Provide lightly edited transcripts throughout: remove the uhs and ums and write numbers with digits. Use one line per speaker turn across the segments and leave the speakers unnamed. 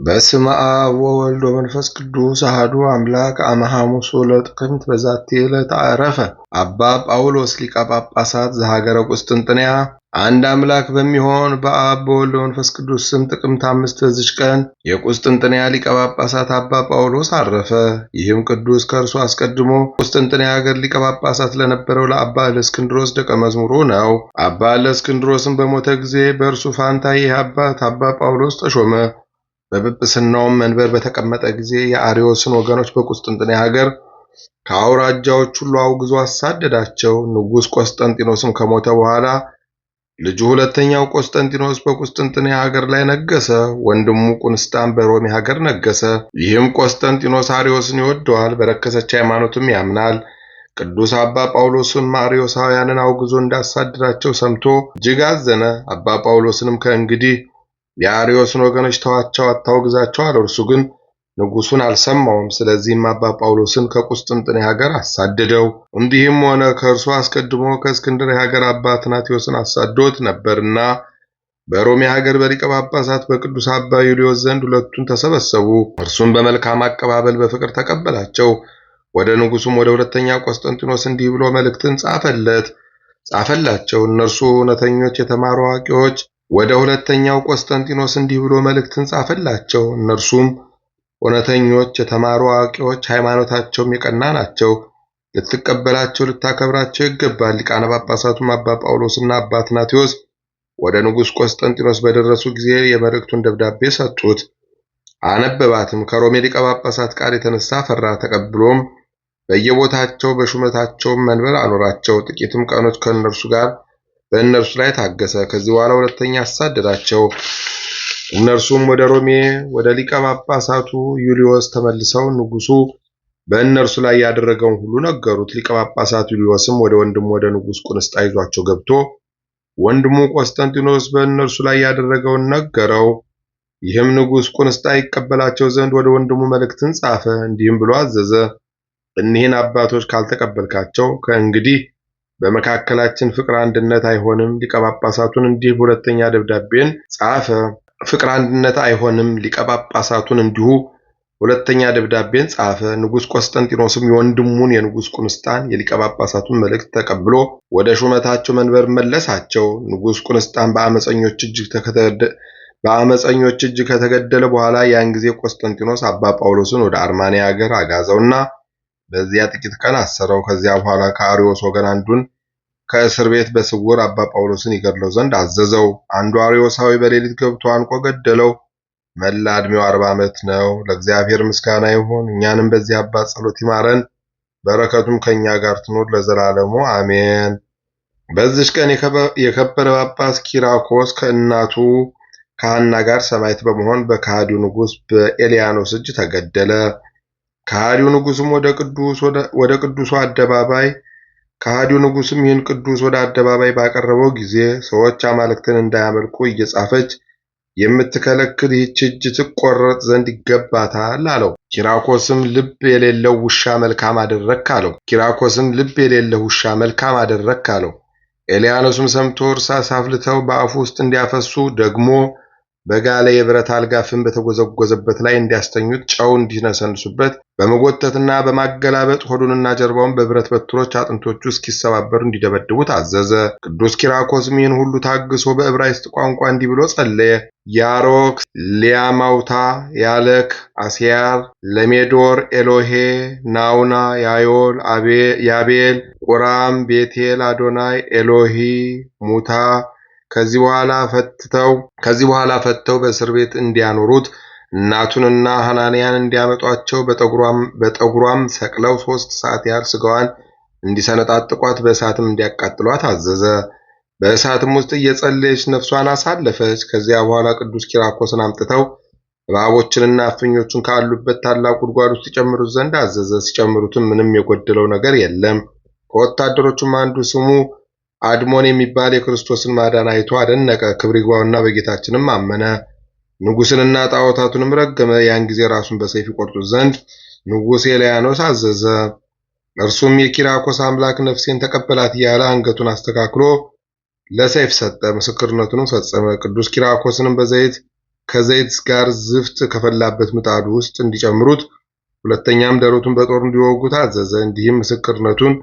በስመ አብ ወወልድ ወመንፈስ ቅዱስ አሐዱ አምላክ አመ ሐሙሱ ለጥቅምት በዛቲ ዕለት አረፈ አባ ጳውሎስ ሊቀ ጳጳሳት ዘሀገረ ቁስጥንጥንያ። አንድ አምላክ በሚሆን በአብ በወልድ በመንፈስ ቅዱስ ስም ጥቅምት 5 በዚች ቀን የቁስጥንጥንያ ሊቀ ጳጳሳት አባ ጳውሎስ አረፈ። ይህም ቅዱስ ከእርሱ አስቀድሞ ቁስጥንጥንያ ሀገር ሊቀ ጳጳሳት ለነበረው ለአባ እለእስክንድሮስ ደቀ መዝሙሩ ነው። አባ እለእስክንድሮስም በሞተ ጊዜ በእርሱ ፋንታ ይህ አባት አባ ጳውሎስ ተሾመ። በጵጵስናውም መንበር በተቀመጠ ጊዜ የአርዮስን ወገኖች በቁስጥንጥንያ ሀገር ከአውራጃዎች ሁሉ አውግዞ አሳደዳቸው። ንጉሥ ቆስጠንጢኖስም ከሞተ በኋላ ልጁ ሁለተኛው ቆስጠንጢኖስ በቁስጥንጥንያ ሀገር ላይ ነገሰ። ወንድሙ ቁንስጣን በሮሜ ሀገር ነገሰ። ይህም ቆስጠንጢኖስ አርዮስን ይወደዋል፣ በረከሰች ሃይማኖትም ያምናል። ቅዱስ አባ ጳውሎስም አርዮሳውያንን አውግዞ እንዳሳደዳቸው ሰምቶ እጅግ አዘነ። አባ ጳውሎስንም ከእንግዲህ የአርዮስን ወገኖች ተዋቸው፣ አታውግዛቸው አለው። እርሱ ግን ንጉሡን አልሰማውም። ስለዚህም አባ ጳውሎስን ከቁስጥንጥንያ ሀገር አሳደደው። እንዲህም ሆነ፣ ከእርሱ አስቀድሞ ከእስክንድርያ ሀገር አባ አትናቴዎስን አሳዶት ነበርና በሮሜ ሀገር በሊቀ ጳጳሳት በቅዱስ አባ ዩልዮስ ዘንድ ሁለቱን ተሰበሰቡ። እርሱም በመልካም አቀባበል በፍቅር ተቀበላቸው። ወደ ንጉሡም ወደ ሁለተኛ ቆስጠንጢኖስ እንዲህ ብሎ መልእክትን ጻፈላቸው። እነርሱ እውነተኞች የተማሩ አዋቂዎች ወደ ሁለተኛው ቆስጠንጢኖስ እንዲህ ብሎ መልእክትን ጻፈላቸው። እነርሱም እውነተኞች የተማሩ አዋቂዎች፣ ሃይማኖታቸውም የቀና ናቸው። ልትቀበላቸው ልታከብራቸው ይገባል። ሊቃነ ጳጳሳቱም አባ ጳውሎስና አባ አትናቴዎስ ወደ ንጉሥ ቆስጠንጢኖስ በደረሱ ጊዜ የመልእክቱን ደብዳቤ ሰጡት። አነበባትም። ከሮሜ ሊቀ ጳጳሳት ቃል የተነሳ ፈራ። ተቀብሎም በየቦታቸው በሹመታቸውም መንበር አኖራቸው። ጥቂትም ቀኖች በእነርሱ ላይ ታገሰ። ከዚህ በኋላ ሁለተኛ አሳደዳቸው። እነርሱም ወደ ሮሜ ወደ ሊቀ ጳጳሳቱ ዩልዮስ ተመልሰው ንጉሡ በእነርሱ ላይ ያደረገውን ሁሉ ነገሩት። ሊቀ ጳጳሳቱ ዩልዮስም ወደ ወንድሙ ወደ ንጉሥ ቁንስጣ ይዟቸው ገብቶ ወንድሙ ቆስጠንጢኖስ በእነርሱ ላይ ያደረገውን ነገረው። ይህም ንጉሥ ቁንስጣ ይቀበላቸው ዘንድ ወደ ወንድሙ መልእክትን ጻፈ። እንዲህም ብሎ አዘዘ። እኒህን አባቶች ካልተቀበልካቸው ከእንግዲህ በመካከላችን ፍቅር አንድነት አይሆንም። ሊቀ ጳጳሳቱን እንዲህ ሁለተኛ ደብዳቤን ጻፈ። ፍቅር አንድነት አይሆንም። ሊቀ ጳጳሳቱን እንዲሁ ሁለተኛ ደብዳቤን ጻፈ። ንጉሥ ቆስጠንጢኖስም የወንድሙን የንጉሥ ቁንስጣን የሊቀ ጳጳሳቱን መልእክት ተቀብሎ ወደ ሹመታቸው መንበር መለሳቸው። ንጉሥ ቁንስጣን በአመፀኞች እጅ ከተገደለ በኋላ ያን ጊዜ ቆስጠንጢኖስ አባ ጳውሎስን ወደ አርማንያ ሀገር አጋዘውና በዚያ ጥቂት ቀን አሰረው። ከዚያ በኋላ ከአርዮስ ወገን አንዱን ከእስር ቤት በስውር አባ ጳውሎስን ይገድለው ዘንድ አዘዘው። አንዱ አርዮሳዊ በሌሊት ገብቶ አንቆ ገደለው። መላ ዕድሜው 40 ዓመት ነው። ለእግዚአብሔር ምስጋና ይሁን፣ እኛንም በዚህ አባት ጸሎት ይማረን፣ በረከቱም ከእኛ ጋር ትኖር ለዘላለሙ አሜን። በዚች ቀን የከበረ ጳጳስ ኪራኮስ ከእናቱ ከሐና ጋር ሰማዕት በመሆን በከሃዲው ንጉሥ በኤልያኖስ እጅ ተገደለ። ከሃዲው ንጉሥም ከሃዲው ንጉሥም ይህን ቅዱስ ወደ አደባባይ ባቀረበው ጊዜ ሰዎች አማልክትን እንዳያመልኩ እየጻፈች የምትከለክል ይህች እጅ ትቆረጥ ዘንድ ይገባታል አለው። ኪራኮስም ልብ የሌለው ውሻ መልካም አደረግክ አለው። ኤልያኖስም ሰምቶ እርሳስ አፍልተው በአፉ ውስጥ እንዲያፈሱ ደግሞ በጋለ የብረት አልጋ ፍም በተጎዘጎዘበት ላይ እንዲያስተኙት ጨው እንዲነሰንሱበት በመጎተትና በማገላበጥ ሆዱንና ጀርባውን በብረት በትሮች አጥንቶቹ እስኪሰባበሩ እንዲደበድቡት አዘዘ። ቅዱስ ኪራኮስም ይህን ሁሉ ታግሶ በዕብራይስጥ ቋንቋ እንዲህ ብሎ ጸለየ። ያሮክ፣ ሊያማውታ፣ ያለክ፣ አስያር፣ ለሜዶር፣ ኤሎሄ፣ ናውና፣ ያዮል፣ ያቤል፣ ቁራም፣ ቤቴል፣ አዶናይ፣ ኤሎሂ፣ ሙታ ከዚህ በኋላ ፈተው በእስር ቤት እንዲያኖሩት እናቱንና ሐናንያን እንዲያመጧቸው በጠጉሯም ሰቅለው 3 ሰዓት ያህል ስጋዋን እንዲሰነጣጥቋት በእሳትም እንዲያቃጥሏት አዘዘ። በእሳትም ውስጥ እየጸለየች ነፍሷን አሳለፈች። ከዚያ በኋላ ቅዱስ ኪራኮስን አምጥተው እባቦችንና እፍኞቹን ካሉበት ታላቅ ጉድጓድ ውስጥ ይጨምሩት ዘንድ አዘዘ። ሲጨምሩትም ምንም የጎደለው ነገር የለም። ከወታደሮቹም አንዱ ስሙ አድሞን የሚባል የክርስቶስን ማዳን አይቶ አደነቀ። ክብር ይግባውና በጌታችንም አመነ። ንጉሥንና ጣዖታቱንም ረገመ። ያን ጊዜ ራሱን በሰይፍ ይቆርጡት ዘንድ ንጉሥ ኤልያኖስ አዘዘ። እርሱም የኪራኮስ አምላክ ነፍሴን ተቀበላት እያለ አንገቱን አስተካክሎ ለሰይፍ ሰጠ። ምስክርነቱንም ፈጸመ። ቅዱስ ኪራኮስንም በዘይት ከዘይት ጋር ዝፍት ከፈላበት ምጣዱ ውስጥ እንዲጨምሩት፣ ሁለተኛም ደረቱን በጦር እንዲወጉት አዘዘ። እንዲህም ምስክርነቱን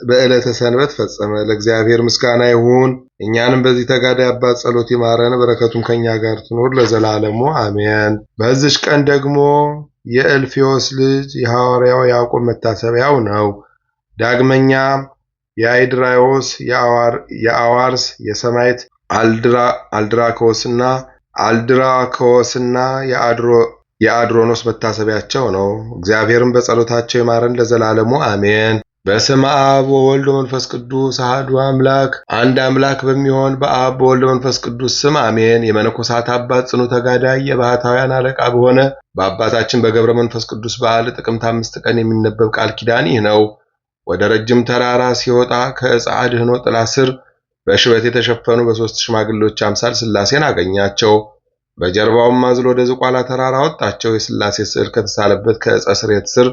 በዕለተ ሰንበት ፈጸመ። ለእግዚአብሔር ምስጋና ይሁን። እኛንም በዚህ ተጋዳይ አባት ጸሎት ይማረን፣ በረከቱም ከኛ ጋር ትኖር ለዘላለሙ አሜን። በዚች ቀን ደግሞ የእልፍዮስ ልጅ የሐዋርያው ያዕቆብ መታሰቢያው ነው። ዳግመኛ የአይድራዮስ፣ የአዋርስ፣ የሰማዕት አልድራኮስና የአድሮኖስ መታሰቢያቸው ነው። እግዚአብሔርም በጸሎታቸው ይማረን ለዘላለሙ አሜን። በስመ አብ ወወልድ ወመንፈስ ቅዱስ አሐዱ አምላክ አንድ አምላክ በሚሆን በአብ በወልድ መንፈስ ቅዱስ ስም አሜን። የመነኮሳት አባት ጽኑ ተጋዳይ የባህታውያን አለቃ በሆነ በአባታችን በገብረ መንፈስ ቅዱስ በዓል ጥቅምት 5 ቀን የሚነበብ ቃል ኪዳን ይህ ነው። ወደ ረጅም ተራራ ሲወጣ ከዕፀ አድኅኖ ጥላ ስር በሽበት የተሸፈኑ በሦስት ሽማግሌዎች አምሳል ሥላሴን አገኛቸው። በጀርባውም አዝሎ ወደ ዝቋላ ተራራ ወጣቸው። የሥላሴ ስዕል ከተሳለበት ከዕፀ ስሬት ስር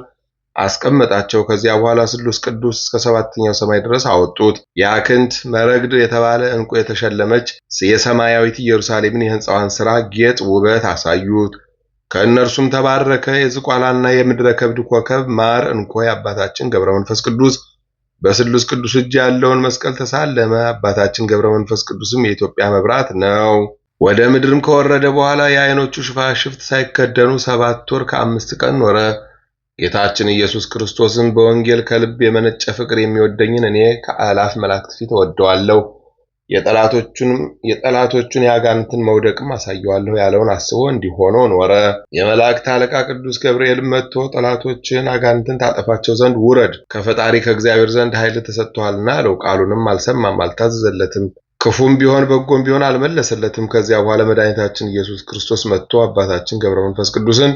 አስቀመጣቸው። ከዚያ በኋላ ስሉስ ቅዱስ እስከ ሰባተኛው ሰማይ ድረስ አወጡት። የአክንት መረግድ የተባለ ዕንቁ የተሸለመች የሰማያዊት ኢየሩሳሌምን የሕንፃዋን ሥራ ጌጥ ውበት አሳዩት። ከእነርሱም ተባረከ። የዝቋላና የምድረ ከብድ ኮከብ ማር እንኮይ አባታችን ገብረ መንፈስ ቅዱስ በስሉስ ቅዱስ እጅ ያለውን መስቀል ተሳለመ። አባታችን ገብረ መንፈስ ቅዱስም የኢትዮጵያ መብራት ነው። ወደ ምድርም ከወረደ በኋላ የዓይኖቹ ሽፋሽፍት ሳይከደኑ 7 ወር ከ5 ቀን ኖረ። ጌታችን ኢየሱስ ክርስቶስም በወንጌል ከልብ የመነጨ ፍቅር የሚወደኝን እኔ ከአእላፍ መላእክት ፊት እወደዋለሁ፣ የጠላቶቹን የአጋንንትን መውደቅም አሳየዋለሁ ያለውን አስቦ እንዲህ ሆኖ ኖረ። የመላእክት አለቃ ቅዱስ ገብርኤልም መጥቶ ጠላቶችን አጋንንትን ታጠፋቸው ዘንድ ውረድ፣ ከፈጣሪ ከእግዚአብሔር ዘንድ ኃይል ተሰጥቶሃልና አለው። ቃሉንም አልሰማም፣ አልታዘዘለትም። ክፉም ቢሆን በጎም ቢሆን አልመለሰለትም። ከዚያ በኋላ መድኃኒታችን ኢየሱስ ክርስቶስ መጥቶ አባታችን ገብረ መንፈስ ቅዱስን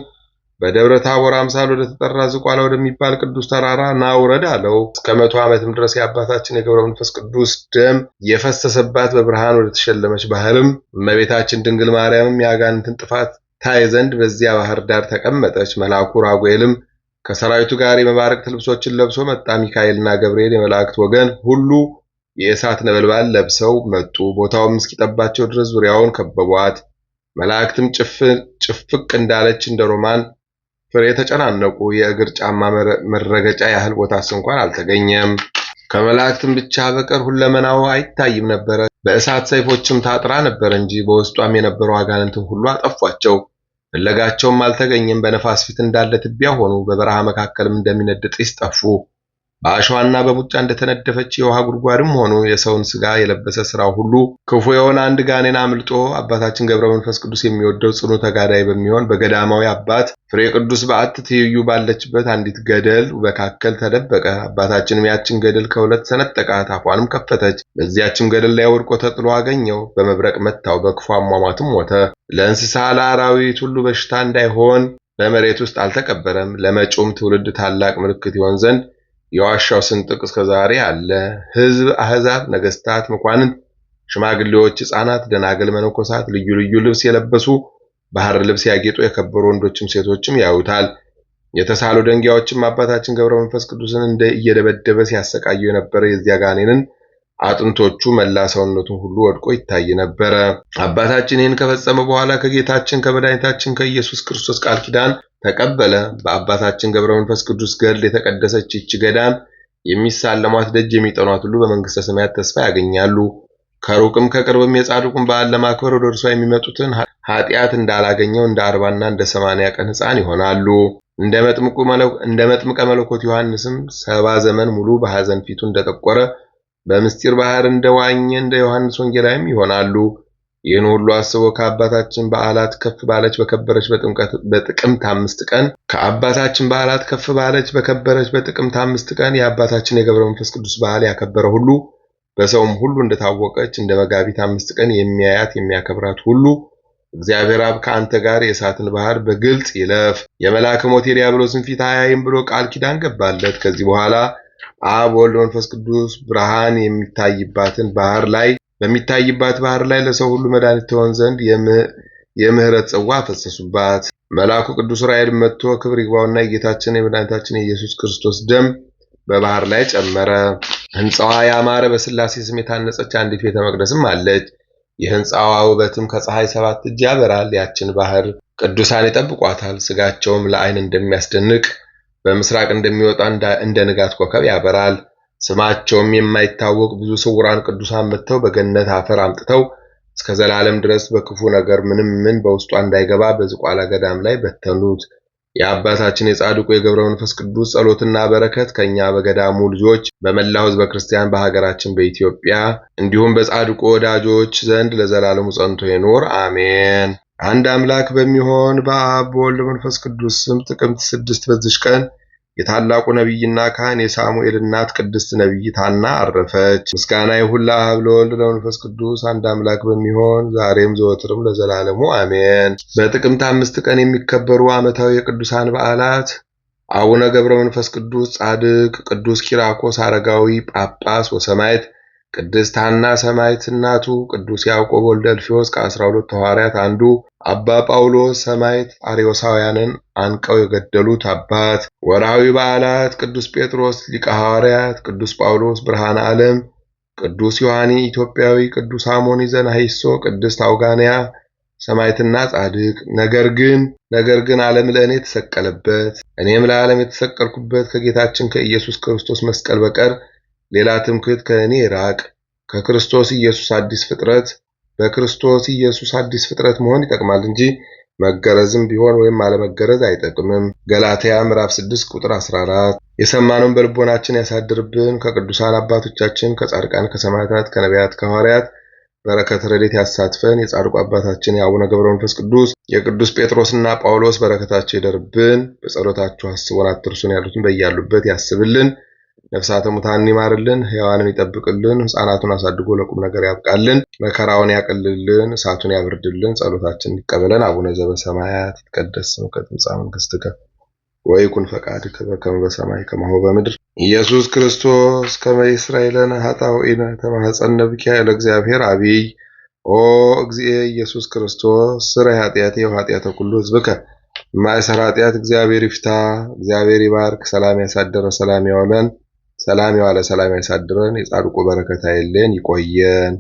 በደብረ ታቦር አምሳል ወደ ተጠራ ዝቋላ ወደሚባል ቅዱስ ተራራ ና ውረድ አለው። እስከ 100 ዓመትም ድረስ የአባታችን የገብረ መንፈስ ቅዱስ ደም የፈሰሰባት በብርሃን ወደ ተሸለመች ባህርም እመቤታችን ድንግል ማርያምም የአጋንንትን ጥፋት ታይ ዘንድ በዚያ ባህር ዳር ተቀመጠች። መልአኩ ራጉኤልም ከሰራዊቱ ጋር የመባረቅት ልብሶችን ለብሶ መጣ። ሚካኤልና ገብርኤል የመላእክት ወገን ሁሉ የእሳት ነበልባል ለብሰው መጡ። ቦታውም እስኪጠባቸው ድረስ ዙሪያውን ከበቧት። መላእክትም ጭፍቅ እንዳለች እንደ ሮማን ፍሬ ተጨናነቁ። የእግር ጫማ መረገጫ ያህል ቦታስ እንኳን አልተገኘም። ከመላእክትም ብቻ በቀር ሁለመናው አይታይም ነበረ። በእሳት ሰይፎችም ታጥራ ነበር እንጂ በውስጧም የነበሩ አጋንንትን ሁሉ አጠፏቸው። ፍለጋቸውም አልተገኘም። በነፋስ ፊት እንዳለ ትቢያ ሆኑ። በበረሃ መካከልም እንደሚነድ ጢስ ጠፉ። በአሸዋና በሙጫ እንደተነደፈች የውሃ ጉድጓድም ሆኑ። የሰውን ሥጋ የለበሰ ሥራው ሁሉ ክፉ የሆነ አንድ ጋኔን አምልጦ አባታችን ገብረ መንፈስ ቅዱስ የሚወደው ጽኑ ተጋዳይ በሚሆን በገዳማዊ አባት ፍሬ ቅዱስ በዓት ትይዩ ባለችበት አንዲት ገደል መካከል ተደበቀ። አባታችንም ያችን ገደል ከሁለት ሰነጠቃት፣ አፏንም ከፈተች። በዚያችም ገደል ላይ ወድቆ ተጥሎ አገኘው። በመብረቅ መታው፣ በክፉ አሟሟትም ሞተ። ለእንስሳ ለአራዊት ሁሉ በሽታ እንዳይሆን በመሬት ውስጥ አልተቀበረም። ለመጪውም ትውልድ ታላቅ ምልክት ይሆን ዘንድ የዋሻው ስንጥቅ እስከ ዛሬ አለ። ሕዝብ፣ አሕዛብ፣ ነገሥታት፣ መኳንንት፣ ሽማግሌዎች፣ ሕፃናት፣ ደናግል፣ መነኮሳት፣ ልዩ ልዩ ልብስ የለበሱ ባህር ልብስ ያጌጡ የከበሩ ወንዶችም ሴቶችም ያዩታል። የተሳሉ ደንጊያዎችም አባታችን ገብረ መንፈስ ቅዱስን እየደበደበ ሲያሰቃየው የነበረ የዚያ ጋኔንን አጥንቶቹ መላ ሰውነቱን ሁሉ ወድቆ ይታይ ነበረ። አባታችን ይህን ከፈጸመ በኋላ ከጌታችን ከመድኃኒታችን ከኢየሱስ ክርስቶስ ቃል ኪዳን ተቀበለ። በአባታችን ገብረ መንፈስ ቅዱስ ገድል የተቀደሰች ይህች ገዳም የሚሳለሟት ደጅ የሚጠኗት ሁሉ በመንግሥተ ሰማያት ተስፋ ያገኛሉ። ከሩቅም ከቅርብም የጻድቁን በዓል ለማክበር ወደ እርሷ የሚመጡትን ኃጢአት እንዳላገኘው እንደ 40ና እንደ 80 ቀን ሕፃን ይሆናሉ። እንደ መጥምቀ መለኮት ዮሐንስም 70 ዘመን ሙሉ በሐዘን ፊቱ እንደጠቆረ በምስጢር ባህር እንደዋኘ እንደ ዮሐንስ ወንጌላዊም ይሆናሉ። ይህን ሁሉ አስቦ ከአባታችን በዓላት ከፍ ባለች በከበረች በጥቅምት 5 ቀን በጥቅምት 5 ቀን የአባታችን የገብረ መንፈስ ቅዱስ በዓል ያከበረ ሁሉ በሰውም ሁሉ እንደታወቀች እንደ መጋቢት 5 ቀን የሚያያት የሚያከብራት ሁሉ እግዚአብሔር አብ ከአንተ ጋር የእሳትን ባህር በግልጽ ይለፍ፣ የመልአከ ሞት የዲያብሎስን ፊት አያይም ብሎ ቃል ኪዳን ገባለት። ከዚህ በኋላ አብ ወልድ መንፈስ ቅዱስ ብርሃን በሚታይባት ባህር ላይ ለሰው ሁሉ መድኃኒት ትሆን ዘንድ የምህረት ጽዋ ፈሰሱባት። መልአኩ ቅዱስ ዑራኤል መጥቶ ክብር ይግባውና የጌታችን የመድኃኒታችን የኢየሱስ ክርስቶስ ደም በባህር ላይ ጨመረ። ሕንፃዋ ያማረ በሥላሴ ስም የታነጸች አንዲት ቤተ መቅደስም አለች። የሕንፃዋ ውበትም ከፀሐይ 7 እጅ ያበራል። ያችን ባህር ቅዱሳን ይጠብቋታል። ስጋቸውም ለዓይን እንደሚያስደንቅ በምስራቅ እንደሚወጣ እንደ ንጋት ኮከብ ያበራል። ስማቸውም የማይታወቅ ብዙ ስውራን ቅዱሳን መጥተው በገነት አፈር አምጥተው እስከ ዘላለም ድረስ በክፉ ነገር ምንም ምን በውስጧ እንዳይገባ በዝቋላ ገዳም ላይ በተኑት። የአባታችን የጻድቁ የገብረ መንፈስ ቅዱስ ጸሎትና በረከት ከኛ በገዳሙ ልጆች በመላው ሕዝበ ክርስቲያን በሀገራችን በኢትዮጵያ እንዲሁም በጻድቁ ወዳጆች ዘንድ ለዘላለሙ ጸንቶ ይኖር አሜን። አንድ አምላክ በሚሆን በአብ በወልድ በመንፈስ ቅዱስ ስም ጥቅምት 6 በዚች ቀን የታላቁ ነቢይና ካህን የሳሙኤል እናት ቅድስት ነቢይት ሐና አረፈች። ምስጋና ይሁን ለአብ ለወልድ ለመንፈስ ቅዱስ አንድ አምላክ በሚሆን ዛሬም ዘወትርም ለዘላለሙ አሜን። በጥቅምት 5 ቀን የሚከበሩ ዓመታዊ የቅዱሳን በዓላት አቡነ ገብረ መንፈስ ቅዱስ ጻድቅ፣ ቅዱስ ኪራኮስ አረጋዊ ጳጳስ ወሰማዕት፣ ቅድስት ሐና ሰማዕት እናቱ፣ ቅዱስ ያዕቆብ ወልደ እልፍዮስ ከ12 ሐዋርያት አንዱ፣ አባ ጳውሎስ ሰማዕት አርዮሳውያንን አንቀው የገደሉት አባት። ወርሃዊ በዓላት ቅዱስ ጴጥሮስ ሊቀ ሐዋርያት፣ ቅዱስ ጳውሎስ ብርሃነ ዓለም፣ ቅዱስ ዮሐኒ ኢትዮጵያዊ፣ ቅዱስ አሞኒ ዘናሂሶ፣ ቅድስት አውጋንያ ሰማዕትና ጻድቅ። ነገር ግን ዓለም ለእኔ የተሰቀለበት እኔም ለዓለም የተሰቀልኩበት ከጌታችን ከኢየሱስ ክርስቶስ መስቀል በቀር ሌላ ትምክህት ከእኔ ይራቅ። በክርስቶስ ኢየሱስ አዲስ ፍጥረት መሆን ይጠቅማል እንጂ መገረዝም ቢሆን ወይም አለመገረዝ አይጠቅምም። ገላትያ ምዕራፍ 6 ቁጥር 14። የሰማነውን በልቦናችን ያሳድርብን። ከቅዱሳን አባቶቻችን ከጻድቃን ከሰማዕታት ከነቢያት ከሐዋርያት በረከት ረድኤት ያሳትፈን። የጻድቁ አባታችን የአቡነ ገብረ መንፈስ ቅዱስ የቅዱስ ጴጥሮስና ጳውሎስ በረከታቸው ይደርብን። በጸሎታችሁ አስቡን አትርሱን ያሉትን በያሉበት ያስብልን። ነፍሳተ ሙታንን ይማርልን፣ ሕያዋንን ይጠብቅልን፣ ሕፃናቱን አሳድጎ ለቁም ነገር ያብቃልን፣ መከራውን ያቀልልን፣ እሳቱን ያብርድልን፣ ጸሎታችንን ይቀበለን። አቡነ ዘበሰማያት ይትቀደስ ስምከ ትምጻእ መንግሥትከ ወይኩን ፈቃድከ በከመ በሰማይ ከማሁ በምድር ኢየሱስ ክርስቶስ ከመ ይስረይ ለነ ኃጣውኢነ ተማኅፀነ ብከ ለእግዚአብሔር አብይ ኦ እግዚእ ኢየሱስ ክርስቶስ ስረይ ኃጢአቴ ወኃጢአተ ኩሉ ሕዝብከ ማእሰረ ኃጢአት እግዚአብሔር ይፍታ። እግዚአብሔር ይባርክ። ሰላም ያሳደረ ሰላም ያውለን። ሰላም ያዋለ ሰላም ያሳድረን። የጻድቁ በረከት አይለየን። ይቆየን።